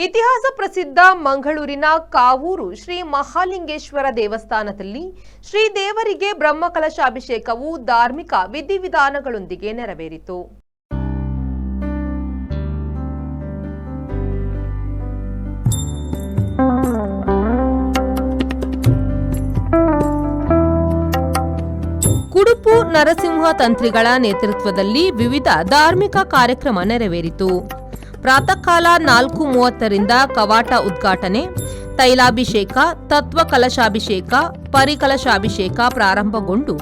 ಇತಿಹಾಸ ಪ್ರಸಿದ್ಧ ಮಂಗಳೂರಿನ ಕಾವೂರು ಶ್ರೀ ಮಹಾಲಿಂಗೇಶ್ವರ ದೇವಸ್ಥಾನದಲ್ಲಿ ಶ್ರೀದೇವರಿಗೆ ಬ್ರಹ್ಮಕಲಶಾಭಿಷೇಕವು ಧಾರ್ಮಿಕ ವಿಧಿವಿಧಾನಗಳೊಂದಿಗೆ ನೆರವೇರಿತು. ಕುಡುಪು ನರಸಿಂಹ ತಂತ್ರಿಗಳ ನೇತೃತ್ವದಲ್ಲಿ ವಿವಿಧ ಧಾರ್ಮಿಕ ಕಾರ್ಯಕ್ರಮ ನೆರವೇರಿತು. ಪ್ರಾತಃ ಕಾಲ 4:30ರಿಂದ ಕವಾಟ ಉದ್ಘಾಟನೆ, ತೈಲಾಭಿಷೇಕ, ತತ್ವ ಕಲಶಾಭಿಷೇಕ, ಪರಿಕಲಶಾಭಿಷೇಕ ಪ್ರಾರಂಭಗೊಂಡು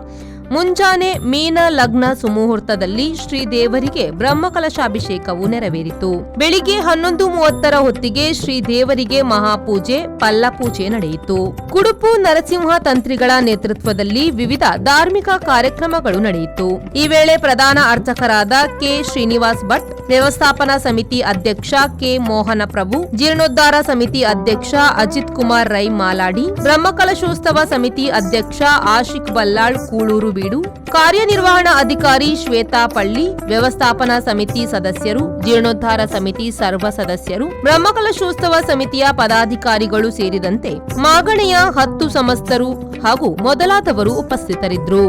ಮುಂಜಾನೆ ಮೀನ ಲಗ್ನ ಸುಮುಹೂರ್ತದಲ್ಲಿ ಶ್ರೀದೇವರಿಗೆ ಬ್ರಹ್ಮಕಲಶಾಭಿಷೇಕವು ನೆರವೇರಿತು. ಬೆಳಿಗ್ಗೆ 11:30 ಹೊತ್ತಿಗೆ ಶ್ರೀದೇವರಿಗೆ ಮಹಾಪೂಜೆ, ಪಲ್ಲಪೂಜೆ ನಡೆಯಿತು. ಕುಡುಪು ನರಸಿಂಹ ತಂತ್ರಿಗಳ ನೇತೃತ್ವದಲ್ಲಿ ವಿವಿಧ ಧಾರ್ಮಿಕ ಕಾರ್ಯಕ್ರಮಗಳು ನಡೆಯಿತು. ಈ ವೇಳೆ ಪ್ರಧಾನ ಅರ್ಚಕರಾದ ಕೆ. ಶ್ರೀನಿವಾಸ್ ಭಟ್, ವ್ಯವಸ್ಥಾಪನಾ ಸಮಿತಿ ಅಧ್ಯಕ್ಷ ಕೆ. ಮೋಹನ ಪ್ರಭು, ಜೀರ್ಣೋದ್ಧಾರ ಸಮಿತಿ ಅಧ್ಯಕ್ಷ ಅಜಿತ್ ಕುಮಾರ್ ರೈ ಮಾಲಾಡಿ, ಬ್ರಹ್ಮಕಲಶೋತ್ಸವ ಸಮಿತಿ ಅಧ್ಯಕ್ಷ ಆಶಿಕ್ ಬಲ್ಲಾಳ್ ಕೂಳೂರು ಬೀಡು, ಕಾರ್ಯನಿರ್ವಹಣಾ ಅಧಿಕಾರಿ ಶ್ವೇತಾ ಪಳ್ಳಿ, ವ್ಯವಸ್ಥಾಪನಾ ಸಮಿತಿ ಸದಸ್ಯರು, ಜೀರ್ಣೋದ್ಧಾರ ಸಮಿತಿ ಸರ್ವ ಸದಸ್ಯರು, ಬ್ರಹ್ಮಕಲಶೋತ್ಸವ ಸಮಿತಿಯ ಪದಾಧಿಕಾರಿಗಳು ಸೇರಿದಂತೆ ಮಾಗಣೆಯ 10 ಸಮಸ್ತರು ಹಾಗೂ ಮೊದಲಾದವರು ಉಪಸ್ಥಿತರಿದ್ದರು.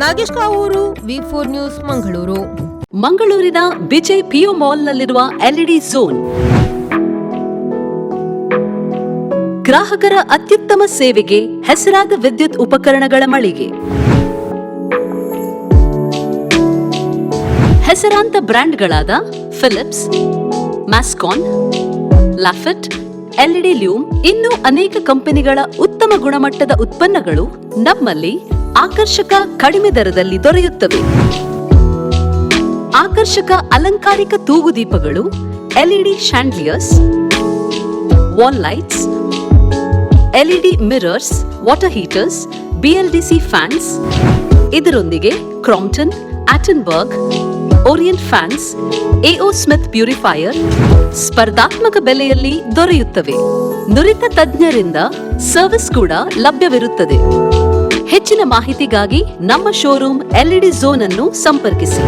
Nagesh Kavoor, V4 news, Mangaluru. ಮಂಗಳೂರಿನ ವಿಜಯ್ ಪಿಯು ಮಾಲ್ನಲ್ಲಿರುವ ಎಲ್ಇಡಿ ಝೋನ್ ಗ್ರಾಹಕರ ಅತ್ಯುತ್ತಮ ಸೇವೆಗೆ ಹೆಸರಾದ ವಿದ್ಯುತ್ ಉಪಕರಣಗಳ ಮಳಿಗೆ. ಹೆಸರಾಂತ ಬ್ರ್ಯಾಂಡ್ಗಳಾದ ಫಿಲಿಪ್ಸ್, ಮ್ಯಾಸ್ಕಾನ್, ಲಾಫೆಟ್, ಎಲ್ಇಡಿ ಲ್ಯೂಮ್ ಇನ್ನೂ ಅನೇಕ ಕಂಪನಿಗಳ ಉತ್ತಮ ಗುಣಮಟ್ಟದ ಉತ್ಪನ್ನಗಳು ನಮ್ಮಲ್ಲಿ ಆಕರ್ಷಕ ಕಡಿಮೆ ದರದಲ್ಲಿ ದೊರೆಯುತ್ತವೆ. ಆಕರ್ಷಕ ಅಲಂಕಾರಿಕ ತೂಗುದೀಪಗಳು, LED chandeliers, wall lights, LED mirrors, water heaters, BLDC fans, ಇದರೊಂದಿಗೆ Crompton, Atomberg, Orient fans, AO Smith purifier ಸ್ಪರ್ಧಾತ್ಮಕ ಬೆಲೆಯಲ್ಲಿ ದೊರೆಯುತ್ತವೆ. ನುರಿತ ತಜ್ಞರಿಂದ ಸರ್ವಿಸ್ ಕೂಡ ಲಭ್ಯವಿರುತ್ತದೆ. ಹೆಚ್ಚಿನ ಮಾಹಿತಿಗಾಗಿ ನಮ್ಮ ಶೋರೂಮ್ ಎಲ್ಇಡಿ ಝೋನ್ ಅನ್ನು ಸಂಪರ್ಕಿಸಿ.